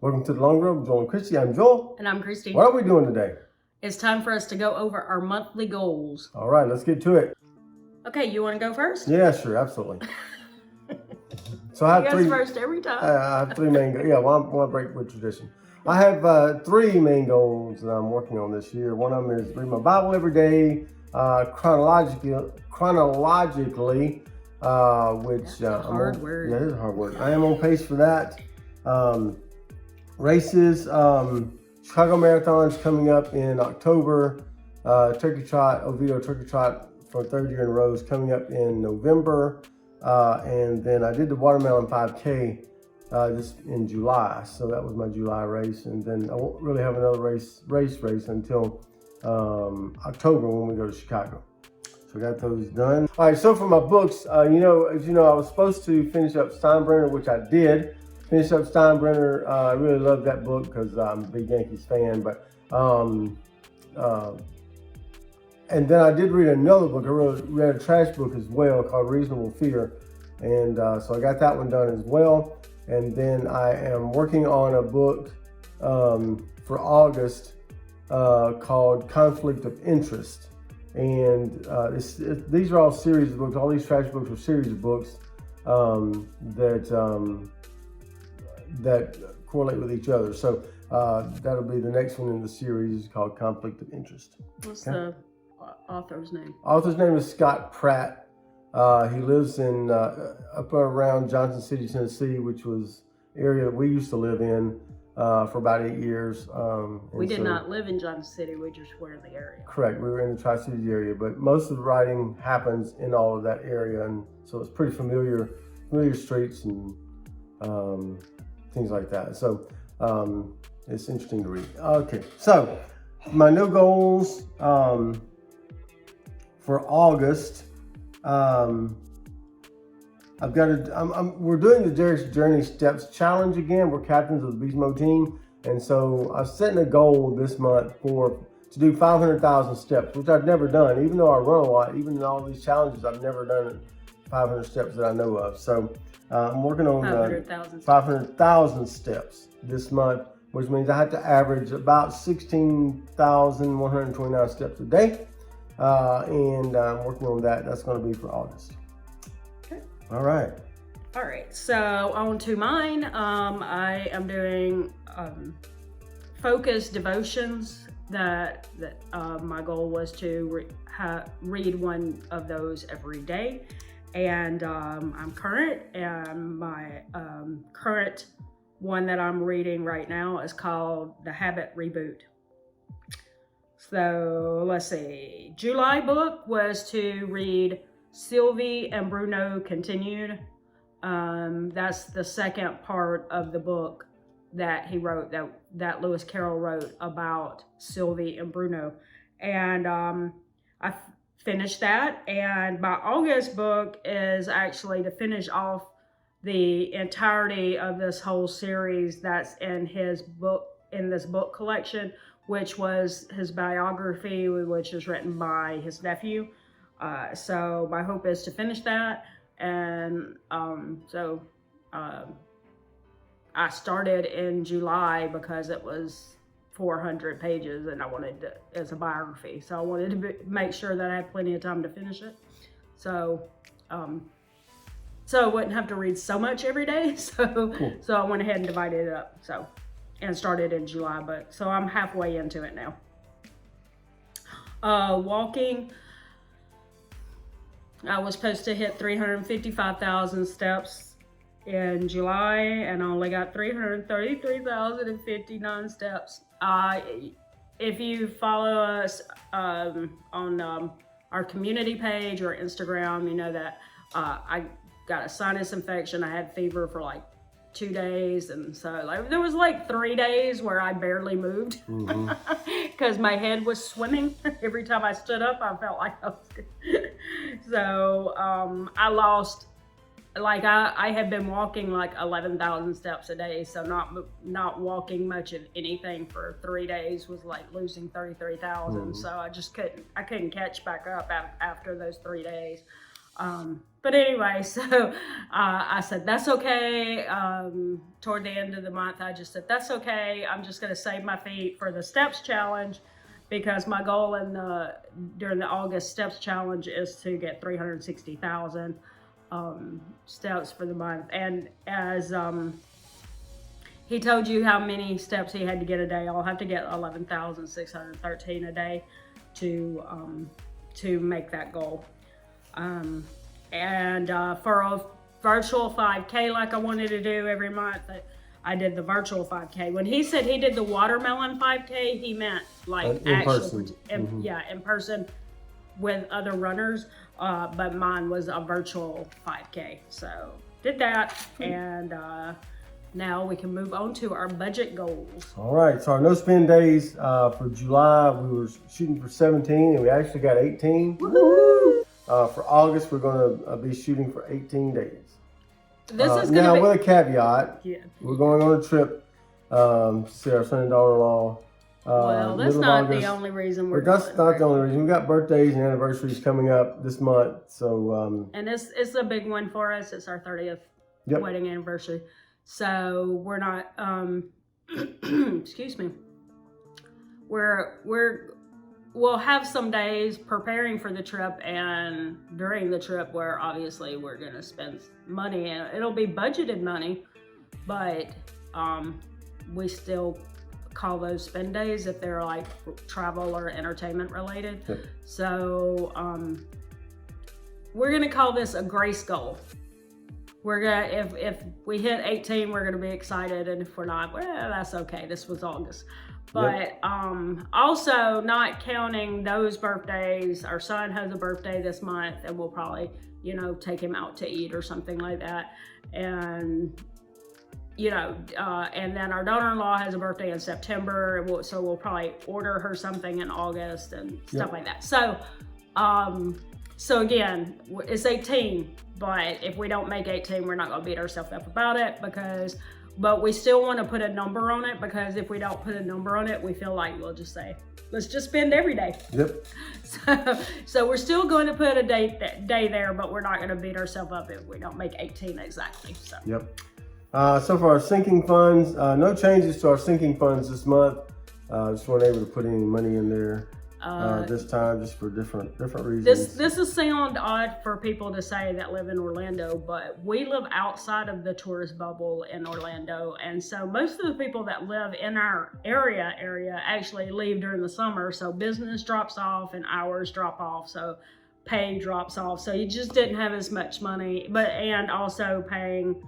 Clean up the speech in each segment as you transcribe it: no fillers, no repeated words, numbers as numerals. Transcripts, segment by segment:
Welcome to the Long Road with Joel and Christy. I'm Joel. And I'm Christy. What are we doing today? It's time for us to go over our monthly goals. All right, let's get to it. Okay, you want to go first? Yeah, sure, absolutely. So I have three. First every time. I have three main goals. Yeah, well, I want to break with tradition. I have three main goals that I'm working on this year. One of them is read my Bible every day, chronologically, which That's a hard word. Yeah, it is a hard word. I am on pace for that. Races, Chicago Marathon's coming up in October. Turkey Trot, Oviedo Turkey Trot for third year in a row is coming up in November. And then I did the Watermelon 5K just in July. So that was my July race. And then I won't really have another race until October when we go to Chicago. So I got those done. All right, so for my books, as you know, I was supposed to finish up Steinbrenner, which I did. Finish up Steinbrenner. I really love that book because I'm a big Yankees fan. But and then I did read another book. I read a trash book as well called Reasonable Fear, and so I got that one done as well. And then I am working on a book for August called Conflict of Interest. And these are all series of books. All these trash books are series of books that correlate with each other. So that'll be the next one in the series called Conflict of Interest. What's the author's name? Author's name is Scott Pratt. He lives in up around Johnson City, Tennessee, which was the area that we used to live in for about 8 years. We did not live in Johnson City, we just were in the area. Correct, we were in the Tri-Cities area, but most of the writing happens in all of that area, and so it's pretty familiar streets and things like that. So it's interesting to read. Okay, so my new goals for August. We're doing the Derek's Journey Steps Challenge again. We're captains of the Beastmo team, and so I'm setting a goal this month to do 500,000 steps, which I've never done. Even though I run a lot, even in all these challenges, I've never done 500 steps that I know of. So I'm working on 500,000 steps this month, which means I have to average about 16,129 steps a day. And I'm working on that. That's going to be for August. Okay. All right. So on to mine. I am doing focused devotions that my goal was to read one of those every day. And I'm current, and my current one that I'm reading right now is called The Habit Reboot. So let's see, July book was to read Sylvie and Bruno Continued. That's the second part of the book that he wrote, that Lewis Carroll wrote about Sylvie and Bruno. And I finished that. And my August book is actually to finish off the entirety of this whole series that's in this book collection, which was his biography, which is written by his nephew. So my hope is to finish that. And I started in July because it was 400 pages and I wanted to, as a biography. So I wanted to make sure that I had plenty of time to finish it. So I wouldn't have to read so much every day. So I went ahead and divided it up. And started in July, so I'm halfway into it now. Walking, I was supposed to hit 355,000 steps in July, and I only got 333,059 steps. If you follow us on our community page or Instagram, you know that I got a sinus infection. I had fever for like 2 days, and so there was like 3 days where I barely moved because my head was swimming. Every time I stood up, I felt like I was so I lost, like I had been walking like 11,000 steps a day, so not walking much of anything for 3 days was like losing 33,000. So I couldn't catch back up after those 3 days. But anyway, so I said, that's okay. Toward the end of the month, I just said, that's okay. I'm just going to save my feet for the Steps Challenge, because my goal during the August Steps Challenge is to get 360,000 steps for the month. And as he told you how many steps he had to get a day, I'll have to get 11,613 a day to make that goal. And for a virtual 5K like I wanted to do every month, I did the virtual 5K. When he said he did the watermelon 5K, he meant like in person. Yeah, in person with other runners. But mine was a virtual 5K. So did that, and now we can move on to our budget goals. All right, so our no spend days for July, we were shooting for 17 and we actually got 18. Woo-hoo! For August, we're going to be shooting for 18 days. This is now gonna with a caveat. Yeah. We're going on a trip to see our son and daughter-in-law. Well, that's not the only reason we're But that's going, not right? the only reason. We've got birthdays and anniversaries coming up this month, so And it's a big one for us. It's our 30th Yep. wedding anniversary. So we're not excuse me. We'll have some days preparing for the trip and during the trip where obviously we're gonna spend money, and it'll be budgeted money, but we still call those spend days if they're like travel or entertainment related. Yep. So we're gonna call this a grace goal. We're gonna, if we hit 18, we're gonna be excited, and if we're not, well, that's okay. This was August. But also not counting those birthdays. Our son has a birthday this month, and we'll probably, take him out to eat or something like that. And and then our daughter-in-law has a birthday in September, so we'll probably order her something in August and stuff like that. So, so again, it's 18, but if we don't make 18, we're not going to beat ourselves up about it, but we still want to put a number on it, because if we don't put a number on it, we feel like we'll just say, let's just spend every day. Yep. So we're still going to put a day there, but we're not going to beat ourselves up if we don't make 18 exactly. So. Yep. So for our sinking funds, no changes to our sinking funds this month. Just weren't able to put any money in there this time, just for different reasons. This will sound odd for people to say that live in Orlando, but we live outside of the tourist bubble in Orlando, and so most of the people that live in our area actually leave during the summer. So business drops off and hours drop off, so pay drops off. So you just didn't have as much money, and also paying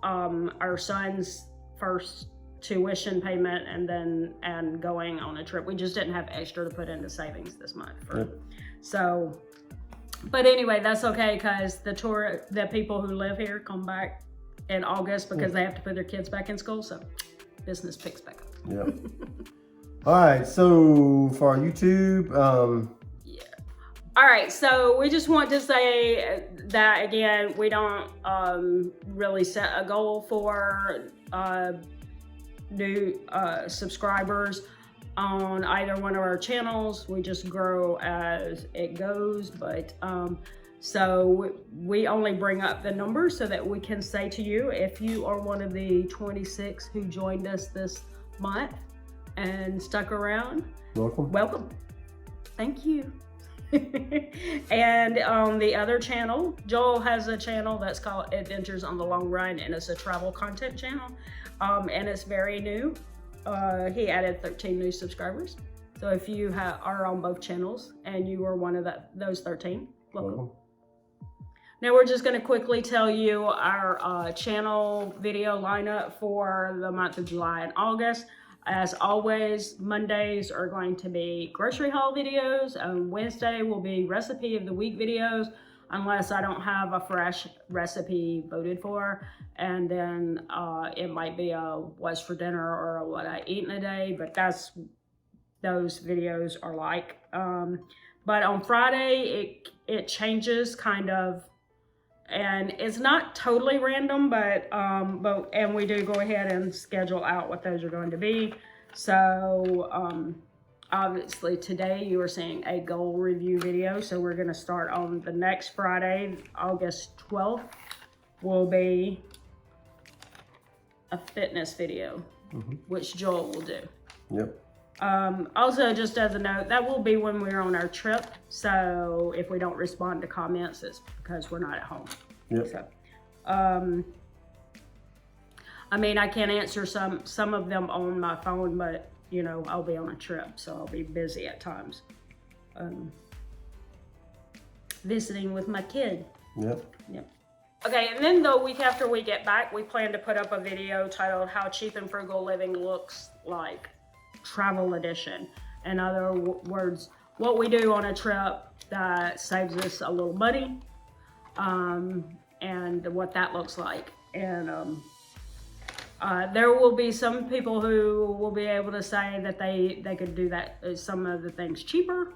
our son's first tuition payment and going on a trip. We just didn't have extra to put into savings this month. So, but anyway, that's okay, because the people who live here come back in August because they have to put their kids back in school. So business picks back up. Yeah. All right. So for our YouTube, all right, so we just want to say that again, we don't really set a goal for new subscribers on either one of our channels. We just grow as it goes, but so we only bring up the numbers so that we can say to you, if you are one of the 26 who joined us this month and stuck around, welcome. Thank you. And on the other channel, Joel has a channel that's called Adventures on the Long Run, and it's a travel content channel, and it's very new. He added 13 new subscribers. So if you are on both channels and you are one of those 13, welcome. Now we're just going to quickly tell you our channel video lineup for the month of July and August. As always, Mondays are going to be grocery haul videos, and Wednesday will be recipe of the week videos, unless I don't have a fresh recipe voted for. And then it might be a what's for dinner or a what I eat in a day, but those videos are like. But on Friday, it changes kind of, and it's not totally random, but we do go ahead and schedule out what those are going to be. So obviously today you are seeing a goal review video, so we're gonna start on the next Friday, August 12th, will be a fitness video, which Joel will do. Yep. Also, just as a note, that will be when we're on our trip. So if we don't respond to comments, it's because we're not at home. Yep. So, I mean, I can answer some of them on my phone, but you know, I'll be on a trip, so I'll be busy at times. Visiting with my kid. Yep. Yep. Okay, and then the week after we get back, we plan to put up a video titled How Cheap and Frugal Living Looks Like, Travel Edition. In other words, what we do on a trip that saves us a little money, and what that looks like. And there will be some people who will be able to say that they could do that, some of the things cheaper,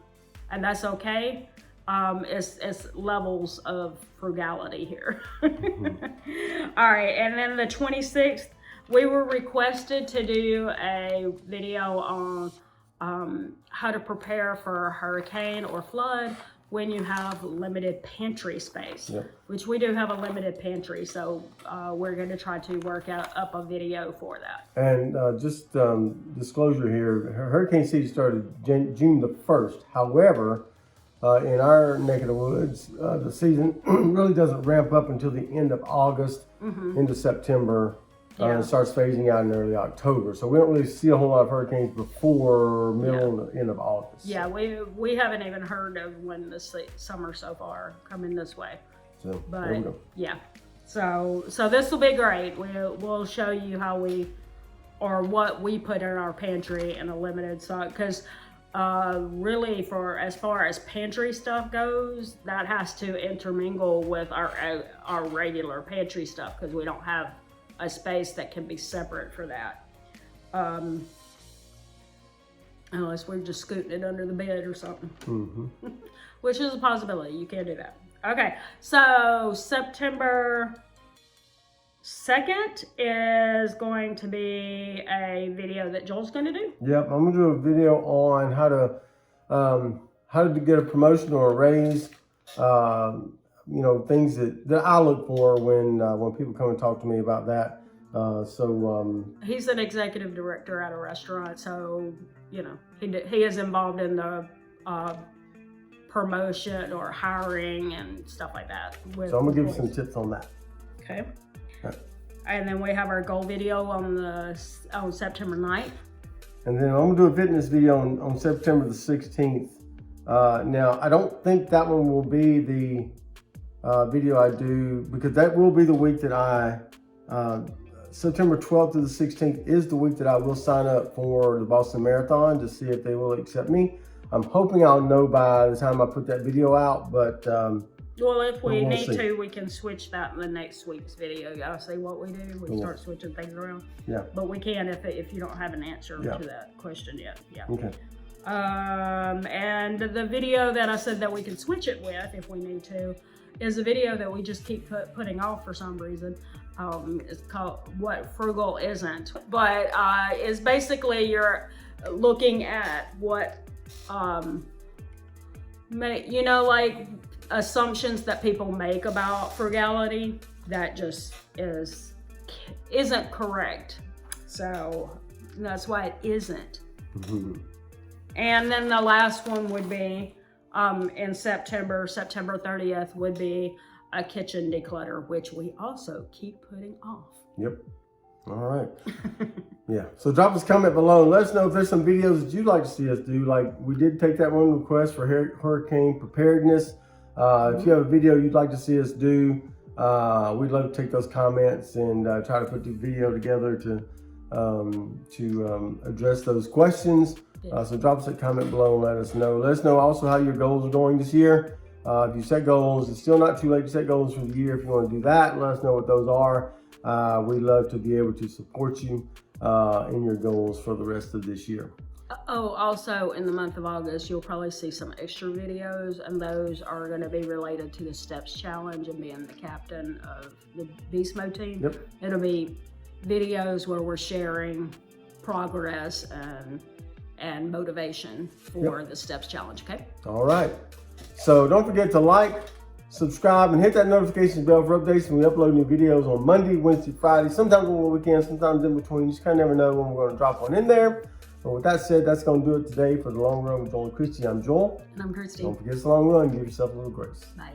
and that's okay. It's levels of frugality here. All right, and then the 26th, we were requested to do a video on how to prepare for a hurricane or flood when you have limited pantry space. Yep. Which we do have a limited pantry, so we're going to try to work up a video for that. And just disclosure here, hurricane season started June the 1st. However, in our neck of the woods, the season really doesn't ramp up until the end of August into September. Yeah. It starts phasing out in early October. So we don't really see a whole lot of hurricanes before middle to end of August. Yeah, we haven't even heard of when the summer so far coming this way. So But there we go. yeah, so this will be great. We'll show you how what we put in our pantry in a limited stock, because really, for as far as pantry stuff goes, that has to intermingle with our regular pantry stuff, because we don't have a space that can be separate for that, unless we're just scooting it under the bed or something, which is a possibility. You can't do that. Okay, so September 2nd is going to be a video that Joel's going to do. Yep, I'm gonna do a video on how to get a promotion or a raise. You know, things that I look for when people come and talk to me about that. He's an executive director at a restaurant, so you know he is involved in the promotion or hiring and stuff like that. So I'm gonna give you some tips on that. Okay. Right. And then we have our goal video on September 9th. And then I'm gonna do a fitness video on September the 16th. Now I don't think that one will be the video I do, because that will be the week that September 12th to the 16th is the week that I will sign up for the Boston Marathon to see if they will accept me. I'm hoping I'll know by the time I put that video out, but well, if we we'll need see. to, we can switch that in the next week's video. Y'all see what we do? We start switching things around. Yeah. But we can if you don't have an answer to that question yet. Yeah. Okay. And the video that I said that we can switch it with if we need to is a video that we just keep putting off for some reason. It's called What Frugal Isn't, but it's basically you're looking at what like assumptions that people make about frugality that just isn't correct. So that's why it isn't. And then the last one would be in September 30th would be a kitchen declutter, which we also keep putting off. Yep. All right. Yeah. So drop us a comment below and let us know if there's some videos that you'd like to see us do. Like we did take that one request for hurricane preparedness. If you have a video you'd like to see us do, we'd love to take those comments and try to put the video together to address those questions. So drop us a comment below and let us know. Let us know also how your goals are going this year. If you set goals, it's still not too late to set goals for the year. If you want to do that, let us know what those are. We'd love to be able to support you in your goals for the rest of this year. Oh, also in the month of August, you'll probably see some extra videos, and those are going to be related to the Steps Challenge and being the captain of the Beast Mode team. Yep. It'll be videos where we're sharing progress and motivation for the Steps Challenge, okay? All right. So don't forget to like, subscribe, and hit that notification bell for updates when we upload new videos on Monday, Wednesday, Friday, sometimes on the weekend, sometimes in between. You just kind of never know when we're going to drop one in there. But with that said, that's going to do it today for The Long Run with Joel and Christy. I'm Joel. And I'm Christy. Don't forget it's a long run. Give yourself a little grace. Bye.